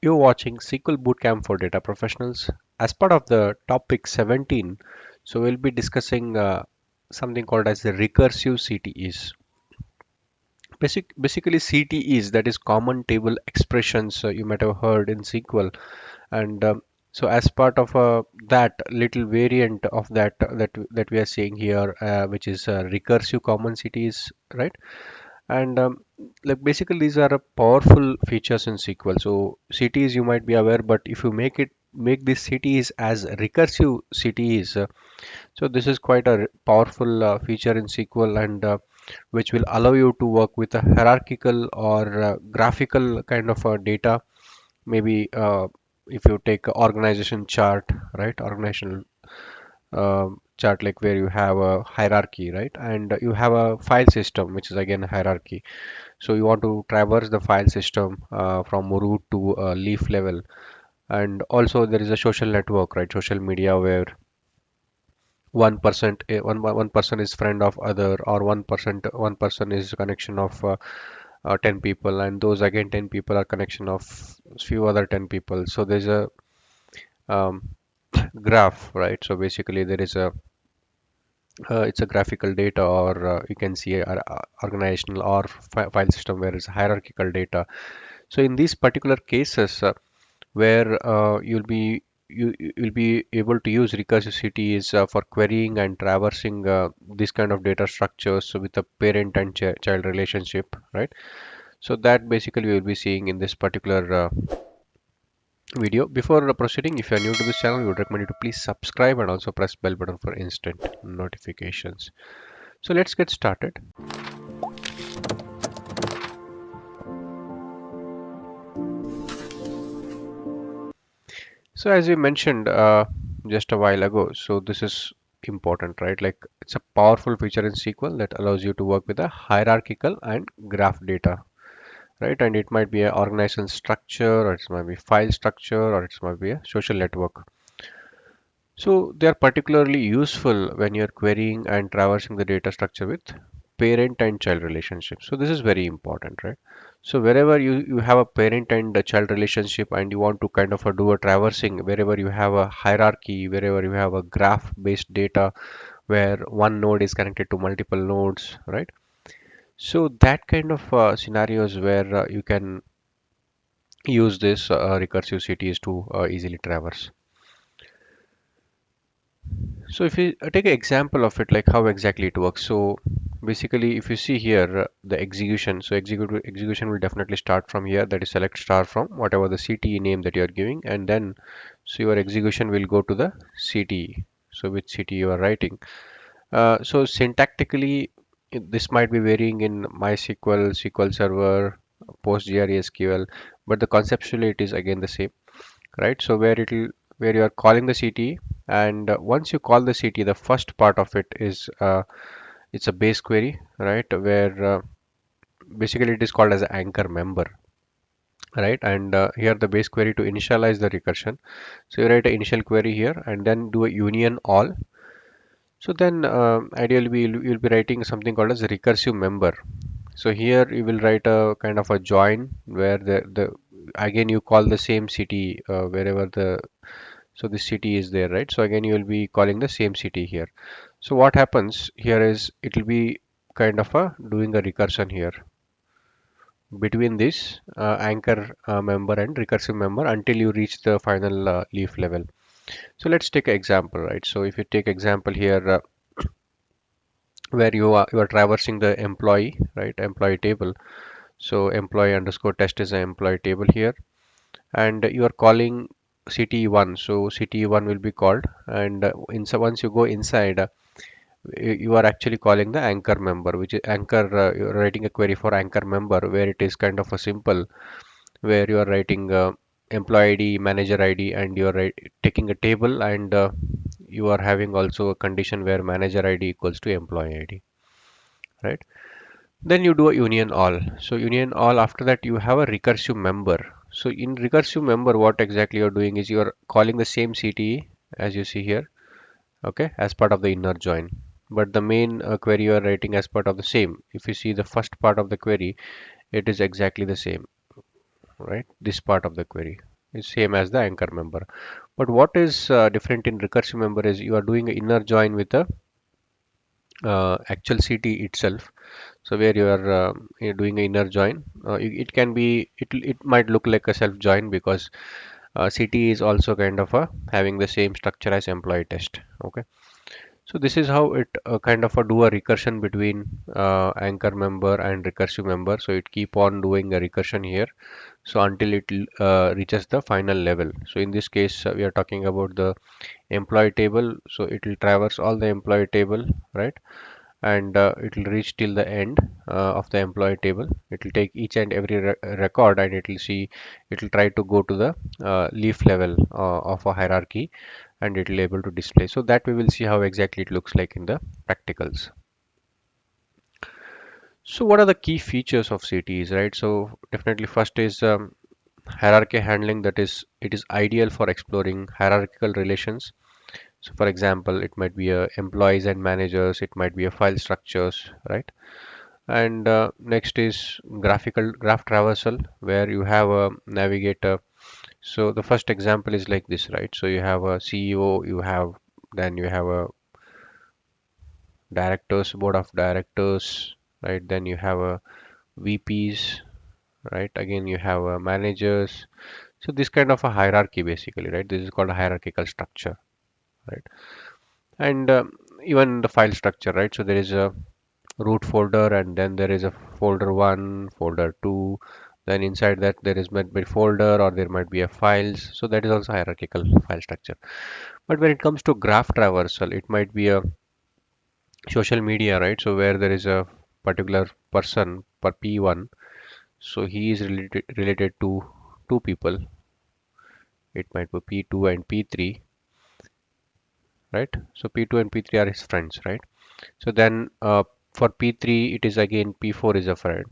You're watching SQL Bootcamp for Data Professionals. As part of the topic 17, so we'll be discussing something called as the recursive CTEs. Basically, CTEs, that is Common Table Expressions, you might have heard in SQL. And so, as part of that little variant of that we are seeing here, which is recursive common CTEs, right? And like basically these are powerful features in SQL. So CTEs you might be aware, but if you make these CTEs as recursive CTEs, so this is quite a powerful feature in SQL, and which will allow you to work with a hierarchical or graphical kind of data. Maybe if you take a organization chart, right? Organizational chart, like where you have a hierarchy, right? And you have a file system, which is again a hierarchy. So you want to traverse the file system from root to leaf level. And also there is a social network, right? Social media where one person is friend of other, or one person is connection of 10 people, and those again 10 people are connection of few other 10 people. So there's a um, graph, right? So basically there is a it's a graphical data, or you can see a organizational or file system where it's hierarchical data. So in these particular cases, where you'll be able to use recursivity is for querying and traversing this kind of data structures with a parent and child relationship, right? So that basically we'll be seeing in this particular video. Before proceeding, if you are new to this channel, we would recommend you to please subscribe and also press bell button for instant notifications. So let's get started. So as we mentioned just a while ago, so this is important, right? Like it's a powerful feature in SQL that allows you to work with a hierarchical and graph data, right? And it might be an organizational structure, or it might be file structure, or it might be a social network. So they are particularly useful when you're querying and traversing the data structure with parent and child relationships. So this is very important, right? So wherever you have a parent and a child relationship, and you want to kind of do a traversing, wherever you have a hierarchy, wherever you have a graph based data where one node is connected to multiple nodes, right? So that kind of scenarios where you can use this recursive CTs to easily traverse. So if you take an example of it, like how exactly it works. So basically, if you see here the execution, so execution will definitely start from here. That is select star from whatever the CTE name that you are giving, and then so your execution will go to the CTE. So which CTE you are writing. So syntactically, this might be varying in MySQL, SQL Server, PostgreSQL, but the conceptually it is again the same, right? So where you are calling the CTE, and once you call the CTE, the first part of it is it's a base query, right? Where basically it is called as an anchor member, right? And here the base query to initialize the recursion. So you write an initial query here, and then do a union all. So then ideally you'll be writing something called as a recursive member. So here you will write a kind of a join where the again you call the same city wherever the so this city is there, right? So again you will be calling the same city here. So what happens here is it will be kind of a doing a recursion here between this anchor member and recursive member until you reach the final leaf level. So let's take an example, right? So if you take example here where you are traversing the employee, right? Employee table. So employee underscore test is an employee table here, and you are calling CTE1. So CTE1 will be called, and once you go inside, you are actually calling the anchor member, which is anchor. You're writing a query for anchor member where it is kind of a simple, where you are writing employee ID, manager ID, and you are taking a table, and you are having also a condition where manager ID equals to employee ID, right? Then you do a union all. So union all, after that you have a recursive member. So in recursive member, what exactly you're doing is you're calling the same CTE as you see here, okay, as part of the inner join. But the main query you are writing as part of the same. If you see the first part of the query, it is exactly the same. right? This part of the query is same as the anchor member. But what is different in recursive member is you are doing an inner join with the actual CT itself. So where you're doing an inner join, it can be it might look like a self join because CT is also kind of a having the same structure as employee test. Okay. So this is how it kind of do a recursion between anchor member and recursive member. So it keep on doing a recursion here. So until it reaches the final level. So in this case, we are talking about the employee table. So it will traverse all the employee table, right? And it will reach till the end of the employee table. It will take each and every record and it will see, it will try to go to the leaf level of a hierarchy and it will able to display. So that we will see how exactly it looks like in the practicals. So what are the key features of CTEs, right? So definitely first is hierarchy handling, that is it is ideal for exploring hierarchical relations. So for example, it might be employees and managers, it might be a file structures, right? And next is graphical graph traversal where you have a navigator. So the first example is like this, right? So you have a CEO, you have then you have a directors, board of directors, right? Then you have a VPs, right? Again, you have a managers. So this kind of a hierarchy basically, right? This is called a hierarchical structure, right? And even the file structure, right? So there is a root folder and then there is a folder 1, folder 2, then inside that there is might be folder or there might be a files. So that is also hierarchical file structure. But when it comes to graph traversal, it might be a social media, right? So where there is a particular person per P1, so he is related to two people. It might be P2 and P3, right? So P2 and P3 are his friends, right? So then for P3 it is again P4 is a friend,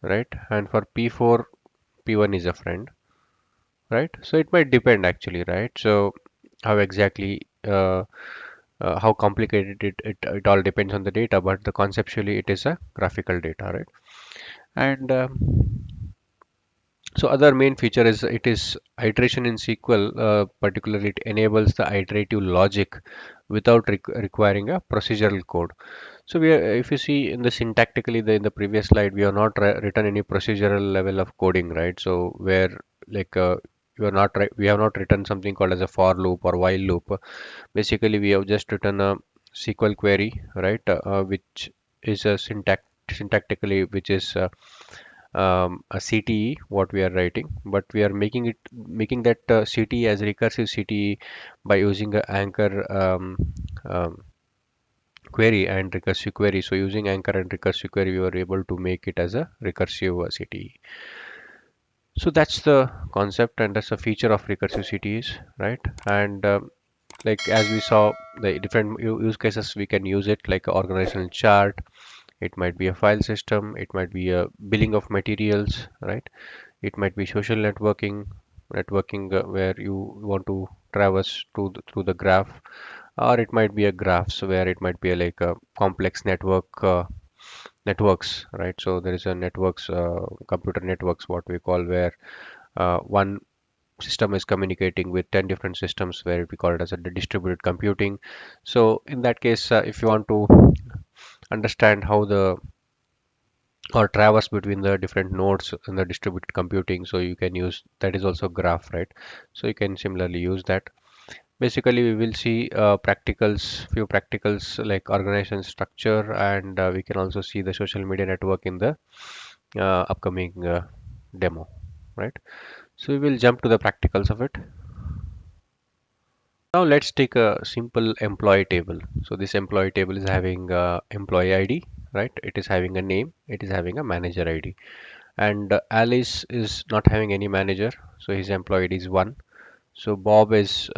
right? And for P4 P1 is a friend, right? So it might depend actually, right? So how exactly how complicated it all depends on the data, but the conceptually it is a graphical data, right? And so other main feature is it is iteration in SQL, particularly it enables the iterative logic without requiring a procedural code. So we are, if you see in the syntactically in the previous slide, we have not written any procedural level of coding, right? So where like you are not we have not written something called as a for loop or while loop. Basically, we have just written a SQL query, right? Which is a syntactically which is a CTE what we are writing, but we are making that CTE as recursive CTE by using a anchor um, query and recursive query. So using anchor and recursive query, we were able to make it as a recursive CTE. So that's the concept and that's a feature of recursive CTEs, right? And like as we saw the different use cases, we can use it like a organizational chart. It might be a file system. It might be a billing of materials, right? It might be social networking where you want to traverse through the graph, or it might be a graphs where it might be like a complex networks, right? So there is a networks, computer networks, what we call, where one system is communicating with 10 different systems, where we call it as a distributed computing. So in that case, if you want to understand how the or traverse between the different nodes in the distributed computing, so you can use that is also graph, right? So you can similarly use that. Basically we will see few practicals like organization structure, and we can also see the social media network in the upcoming demo, right? So we will jump to the practicals of it. Now let's take a simple employee table. So this employee table is having employee ID, right? It is having a name, it is having a manager ID. And Alice is not having any manager, so his employee ID is 1. So Bob is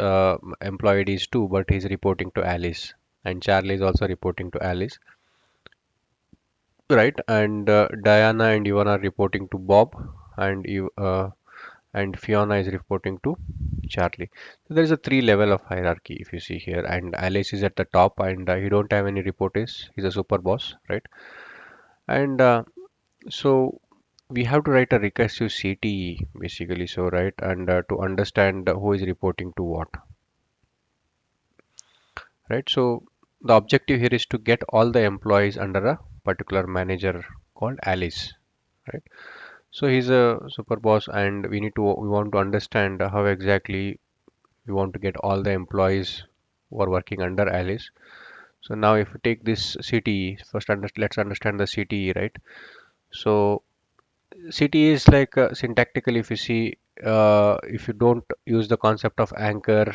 employee ID is 2, but he's reporting to Alice. And Charlie is also reporting to Alice, right? And Diana and Ivan are reporting to Bob, and and Fiona is reporting to Charlie. So there is a three level of hierarchy if you see here, and Alice is at the top, and he don't have any reportees. He's a super boss, right? And so we have to write a recursive CTE basically, so right, and to understand who is reporting to what, right? So the objective here is to get all the employees under a particular manager called Alice, right? So he's a super boss, and we want to understand how exactly we want to get all the employees who are working under Alice. So now if we take this CTE first, let's understand the CTE, right? So CTE is like syntactically, if you see, if you don't use the concept of anchor,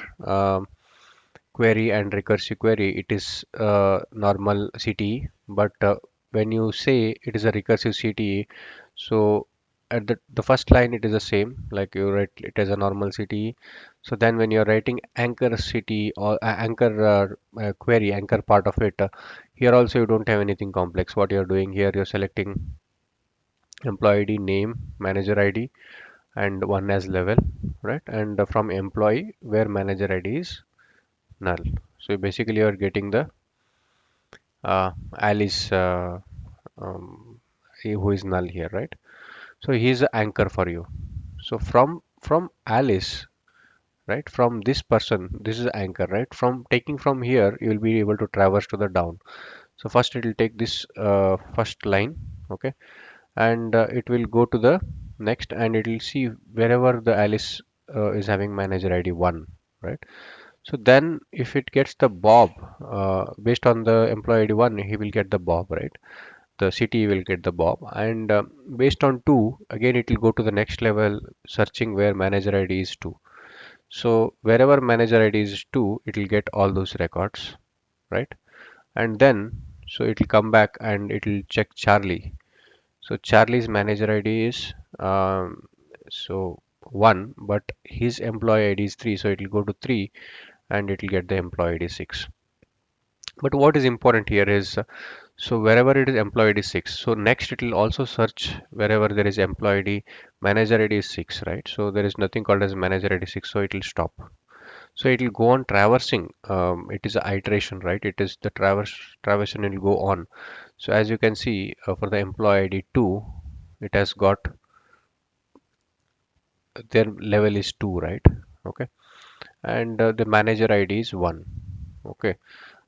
query and recursive query, it is normal CTE. But when you say it is a recursive CTE, so at the first line it is the same, like you write it as a normal CTE. So then when you're writing anchor CTE or anchor query, anchor part of it, here also you don't have anything complex. What you're doing here, you're selecting employee ID, name, manager ID, and one as level, right? And from employee where manager ID is null. So basically you are getting the Alice who is null here, right? So he is the anchor for you. So from Alice, right? From this person, this is anchor, right? From taking from here, you will be able to traverse to the down. So first it will take this first line, okay, and it will go to the next, and it will see wherever the Alice is having manager ID 1, right? So then if it gets the Bob, based on the employee ID 1, he will get the Bob, right? The city will get the Bob, and based on 2, again it will go to the next level, searching where manager ID is 2. So wherever manager ID is 2, it will get all those records, right? And then so it will come back and it will check Charlie. So Charlie's manager ID is so 1, but his employee ID is 3, so it will go to 3 and it will get the employee ID 6. But what is important here is so wherever it is employee ID 6, so next it will also search wherever there is employee ID, manager ID is 6, right? So there is nothing called as manager ID 6, so it will stop. So it will go on traversing. It is a iteration, right? It is the traversion will go on. So as you can see, for the employee ID 2, it has got their level is 2, right? Okay, and the manager ID is 1. Okay,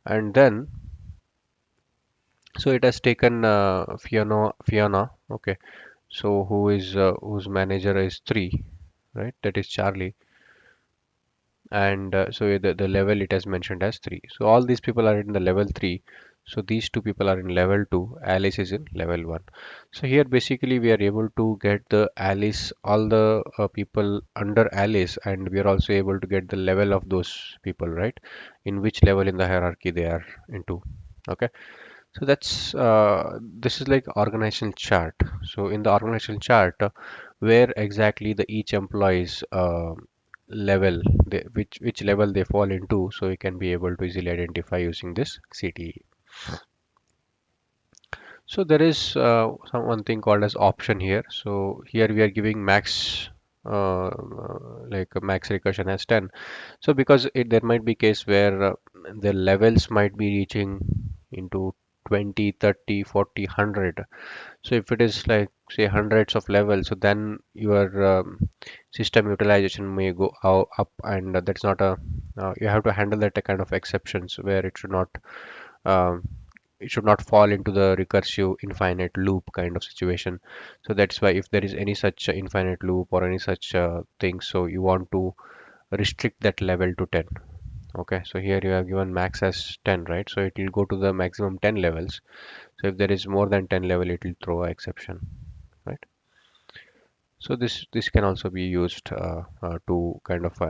and then so it has taken Fiona. Okay, so who is whose manager is 3, right? That is Charlie, and so the level it has mentioned as 3. So all these people are in the level 3. So these two people are in level 2. Alice is in level 1. So here basically we are able to get the Alice, all the people under Alice, and we are also able to get the level of those people, right? In which level in the hierarchy they are into. Okay. So that's this is like organizational chart. So in the organizational chart, where exactly the each employee's level, which level they fall into, so you can be able to easily identify using this CTE. So there is one thing called as option here. So here we are giving max like a max recursion as 10. So because there might be case where the levels might be reaching into 20, 30, 40, 100. So if it is like say hundreds of levels, so then your system utilization may go up, and that's not a you have to handle that kind of exceptions where um, it should not fall into the recursive infinite loop kind of situation. So that's why if there is any such infinite loop or any such thing, so you want to restrict that level to 10. Okay, so here you have given max as 10, right? So it will go to the maximum 10 levels. So if there is more than 10 level, it will throw an exception, right? So this can also be used to kind of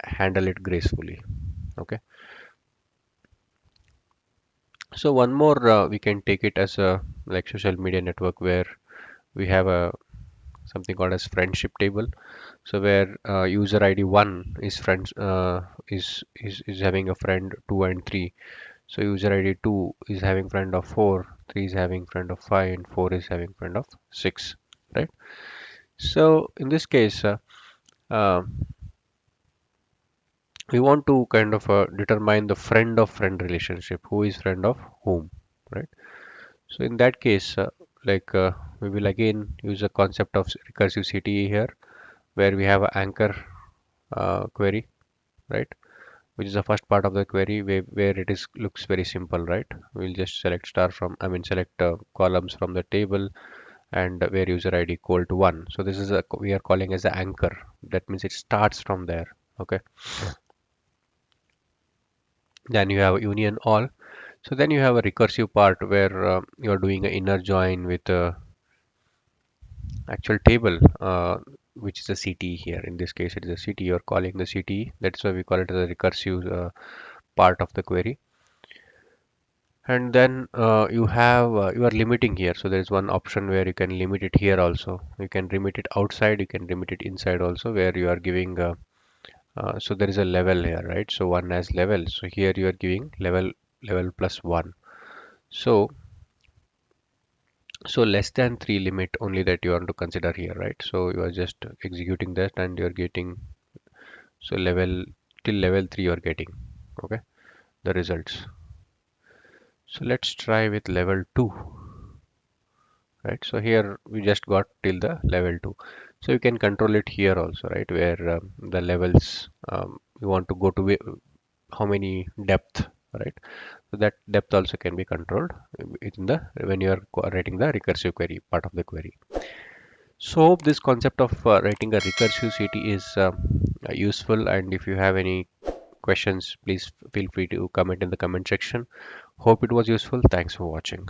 handle it gracefully. Okay. So one more we can take it as a like social media network where we have a something called as friendship table. So where user ID 1 is friends is having a friend 2 and 3. So user ID 2 is having friend of 4, 3 is having friend of 5, and 4 is having friend of 6, right? So in this case, uh, we want to kind of determine the friend of friend relationship, who is friend of whom, right? So in that case, we will again use a concept of recursive CTE here, where we have an anchor query, right? Which is the first part of the query where it is looks very simple, right? We'll just select star from, I mean, select columns from the table and where user ID equal to 1. So this is a we are calling as the anchor. That means it starts from there. Okay. Then you have union all. So then you have a recursive part where you are doing an inner join with actual table, which is a CTE here. In this case, it is a CTE. You're calling the CTE. That's why we call it as a recursive part of the query. And then you are limiting here. So there is one option where you can limit it here also. You can limit it outside. You can limit it inside also, where you are giving. So there is a level here, right? So one has level. So here you are giving level plus one. So less than 3 limit only that you want to consider here, right? So you are just executing that and you're getting, so level till level 3 you're getting, okay, the results. So let's try with level 2, right? So here we just got till the level 2. So you can control it here also, right? Where the levels you want to go to how many depth, right? So that depth also can be controlled in the when you are writing the recursive query part of the query. So hope this concept of writing a recursive CT is useful, and if you have any questions, please feel free to comment in the comment section. Hope it was useful. Thanks for watching.